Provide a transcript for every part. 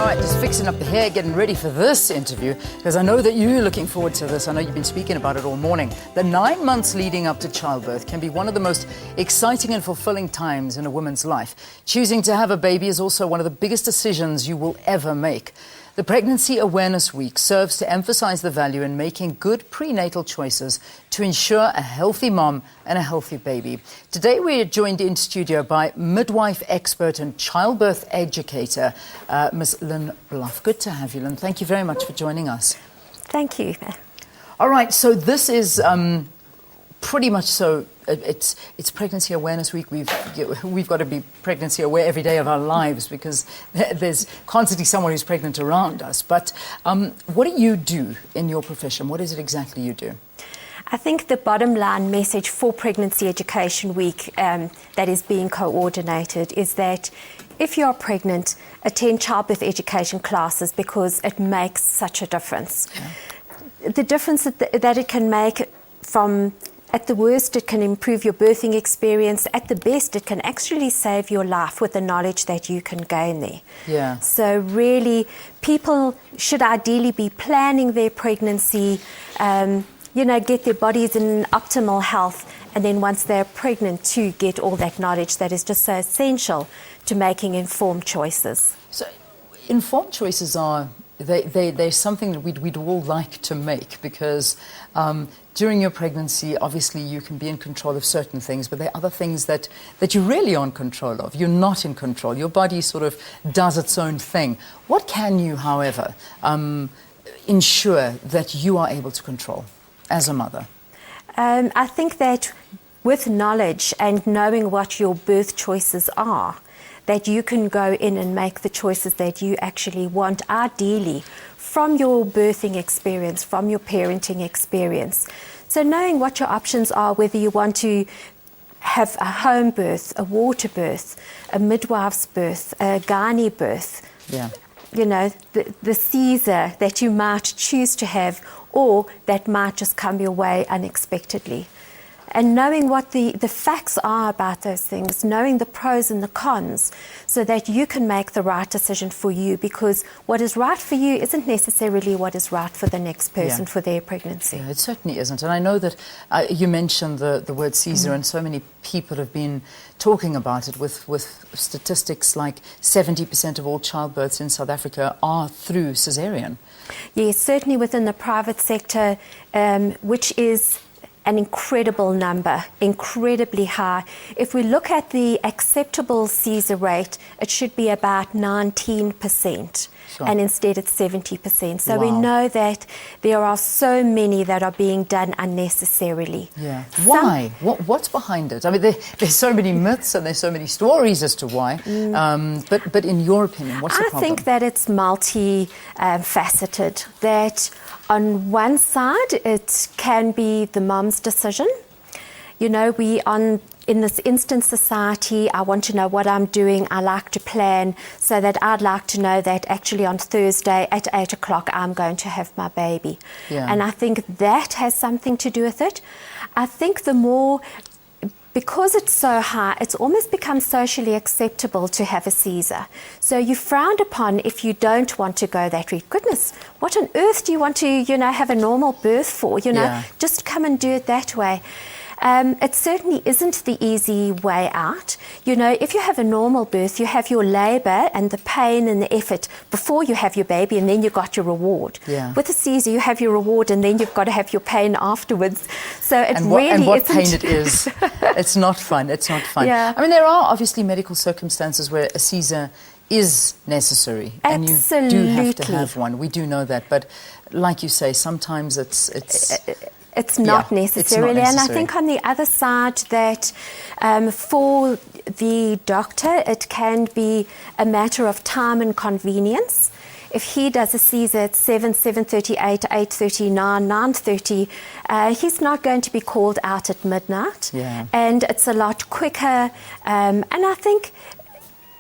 All right, just fixing up the hair, getting ready for this interview, because I know that you're looking forward to this. I know you've been speaking about it all morning. The 9 months leading up to childbirth can be one of the most exciting and fulfilling times in a woman's life. Choosing to have a baby is also one of the biggest decisions you will ever make. The Pregnancy Awareness Week serves to emphasize the value in making good prenatal choices to ensure a healthy mom and a healthy baby. Today we are joined in studio by midwife expert and childbirth educator, Ms. Lynn Bluff. Good to have you, Lynn. Thank you very much for joining us. Thank you. All right, so this is pretty much so. It's Pregnancy Awareness Week. We've got to be pregnancy aware every day of our lives because there's constantly someone who's pregnant around us. But what do you do in your profession? What is it exactly you do? I think the bottom line message for Pregnancy Education Week that is being coordinated is that if you're pregnant, attend childbirth education classes because it makes such a difference. Yeah. The difference that it can make from... At the worst, it can improve your birthing experience. At the best, it can actually save your life with the knowledge that you can gain there. Yeah. So really, people should ideally be planning their pregnancy, get their bodies in optimal health, and then once they're pregnant, to get all that knowledge that is just so essential to making informed choices. So informed choices are... They're something that we'd all like to make because during your pregnancy, obviously you can be in control of certain things, but there are other things that you really aren't in control of. You're not in control. Your body sort of does its own thing. What can you, however, ensure that you are able to control as a mother? I think that with knowledge and knowing what your birth choices are, that you can go in and make the choices that you actually want, ideally, from your birthing experience, from your parenting experience. So knowing what your options are, whether you want to have a home birth, a water birth, a midwife's birth, a gynae birth, the Caesar that you might choose to have, or that might just come your way unexpectedly. And knowing what the facts are about those things, knowing the pros and the cons, so that you can make the right decision for you, because what is right for you isn't necessarily what is right for the next person for their pregnancy. Yeah, it certainly isn't. And I know that you mentioned the word Caesar, and so many people have been talking about it with statistics like 70% of all childbirths in South Africa are through caesarean. Yes, certainly within the private sector, which is an incredible number, incredibly high. If we look at the acceptable Caesar rate, it should be about 19%, and instead it's 70%. So we know that there are so many that are being done unnecessarily. Yeah. Why? What's behind it? I mean, there's so many myths and there's so many stories as to why. But in your opinion, what's the problem? I think that it's multi-faceted. That on one side, it can be the mom's decision. In this instant society, I want to know what I'm doing. I like to plan, so that I'd like to know that actually on Thursday at 8 o'clock, I'm going to have my baby. Yeah. And I think that has something to do with it. I think because it's so high, it's almost become socially acceptable to have a Caesar. So you're frowned upon if you don't want to go that route. Goodness, what on earth do you want to, have a normal birth for? Just come and do it that way. It certainly isn't the easy way out. If you have a normal birth, you have your labour and the pain and the effort before you have your baby, and then you got your reward. Yeah. With a Caesar, you have your reward, and then you've got to have your pain afterwards. So it really isn't. And what pain it is. It's not fun. It's not fun. Yeah. I mean, there are obviously medical circumstances where a Caesar is necessary. Absolutely. And you do have to have one. We do know that. But like you say, sometimes it's not necessarily. And I think on the other side that for the doctor, it can be a matter of time and convenience. If he does a Caesar at 7, 7:38, 8:30, 9, 9:30, he's not going to be called out at midnight. Yeah. And it's a lot quicker. And I think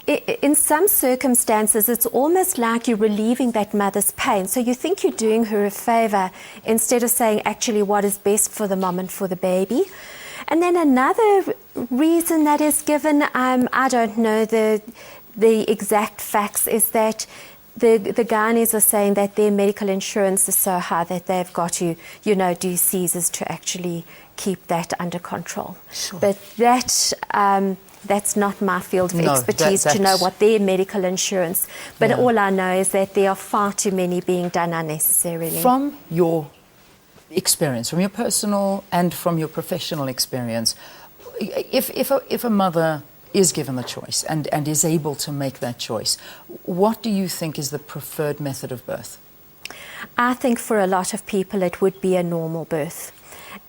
in some circumstances, it's almost like you're relieving that mother's pain. So you think you're doing her a favour instead of saying actually what is best for the mom and for the baby. And then another reason that is given, I don't know the exact facts, is that the gynaes are saying that their medical insurance is so high that they've got to, do Caesars to actually keep that under control. Sure. But that's not my field of expertise to know what their medical insurance. But all I know is that there are far too many being done unnecessarily. From your experience, from your personal and from your professional experience, if a mother is given the choice and is able to make that choice, what do you think is the preferred method of birth? I think for a lot of people it would be a normal birth.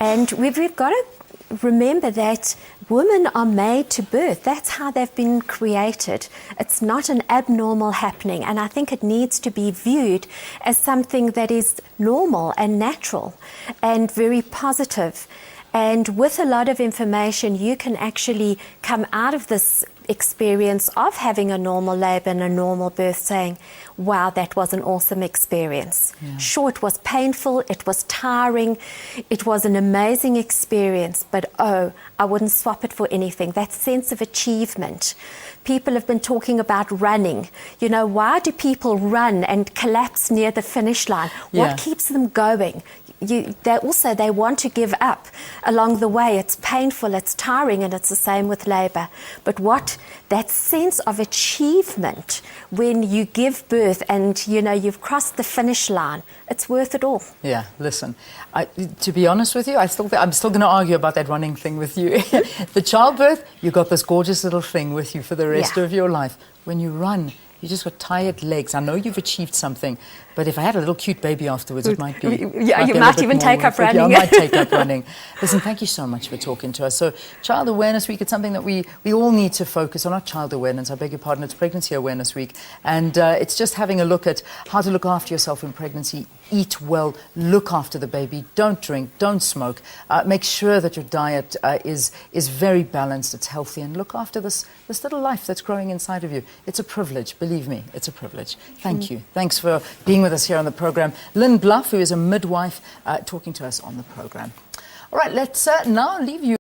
And we've got to remember that women are made to birth. That's how they've been created. It's not an abnormal happening, and I think it needs to be viewed as something that is normal and natural and very positive. And with a lot of information, you can actually come out of this experience of having a normal labour and a normal birth saying, wow, that was an awesome experience. Yeah. Sure, it was painful, it was tiring, it was an amazing experience, but I wouldn't swap it for anything. That sense of achievement. People have been talking about running. Why do people run and collapse near the finish line? What keeps them going? They want to give up along the way. It's painful, it's tiring, and it's the same with labour. But that sense of achievement when you give birth and you've crossed the finish line, it's worth it all. Yeah, listen, to be honest with you, I'm still going to argue about that running thing with you. The childbirth, you got this gorgeous little thing with you for the rest of your life. When you run, you just got tired legs. I know you've achieved something, but if I had a little cute baby afterwards, it might be... you might even take up running. Yeah, I might take up running. Listen, thank you so much for talking to us. So, Child Awareness Week, it's something that we all need to focus on. Not child awareness, I beg your pardon, it's Pregnancy Awareness Week. And it's just having a look at how to look after yourself in pregnancy, eat well, look after the baby, don't drink, don't smoke, make sure that your diet is very balanced, it's healthy, and look after this little life that's growing inside of you. It's a privilege, believe me, it's a privilege. Thank you. Thanks for being with us here on the program. Lynn Bluff, who is a midwife, talking to us on the program. All right, let's now leave you